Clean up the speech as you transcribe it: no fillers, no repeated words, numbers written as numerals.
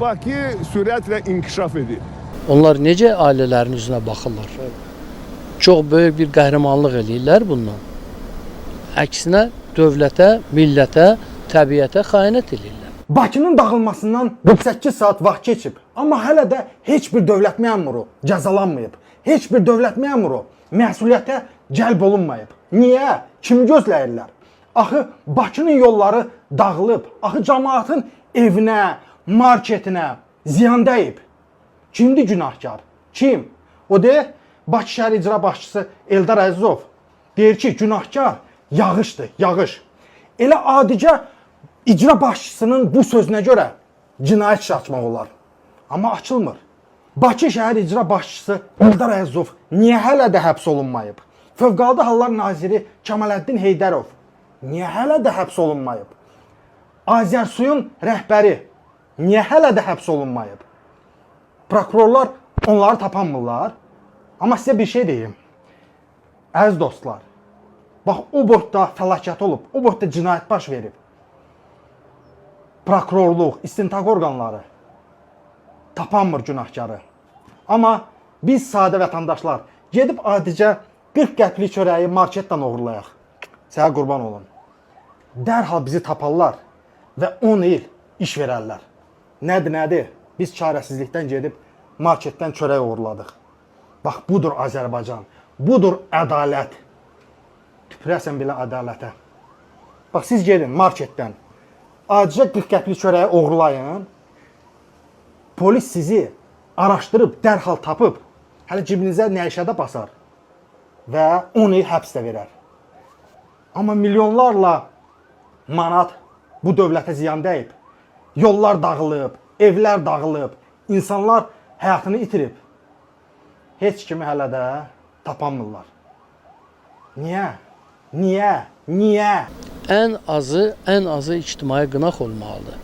Bakı sürətlə inkişaf edir. Onlar necə ailələrin üzünə baxırlar? Çox böyük bir qəhrəmanlıq eləyirlər bundan. Əksinə dövlətə, millətə, təbiətə xəyanət eləyirlər. Bakının dağılmasından 48 saat vaxt keçib, amma hələ də heç bir dövlət məmuru cəzalanmayıb. Heç bir dövlət məmuru məsuliyyətə cəlb olunmayıb. Niyə? Kimi gözləyirlər? Axı Bakının yolları dağılıb, axı cəmaatın evinə, marketinə ziyan dəyib. Kimdir günahkar? Kim? O deyir, Bakı şəhər icra başçısı Eldar Əzizov deyir ki, günahkar yağışdır, yağış. Elə adicə icra başçısının bu sözünə görə cinayət işi açmaq olar. Amma açılmır. Bakı şəhər icra başçısı Eldar Əzizov niyə hələ də həbs olunmayıb? Fövqəladə Hallar naziri Kəmaləddin Heydərov niyə hələ də həbs olunmayıb? Azərsuyun rəhbəri niyə hələ də həbs olunmayıb? Prokurorlar onları tapanmırlar. Amma sizə bir şey deyim. Əziz dostlar, bax o boyda fəlakət olub, o boyda cinayət baş verib. Prokurorluq, istintaq orqanları tapanmır günahkarı. Amma biz sadə vətəndaşlar gedib adicə 40 qəplik çörəyi marketdən oğurlayaq. Sənə qurban olun. Dərhal bizi taparlar və 10 il iş verərlər. Nədir? Biz çarəsizlikdən gedib marketdən çörək uğurladıq. Bax, budur Azərbaycan, budur ədalət. Tüpürəsən belə ədalətə. Bax, siz gedin marketdən, acıca 40 qəplik çörəyi uğurlayın. Polis sizi araşdırıb, dərhal tapıb, hələ cibinizə nəişədə basar və 10 il həbsdə verər. Amma milyonlarla manat bu dövlətə ziyan dəyib. Yollar dağılıb, evlər dağılıb, insanlar həyatını itirib. Heç kimi hələ də tapanmırlar. Niyə? Ən azı ictimai qınaq olmalıdır.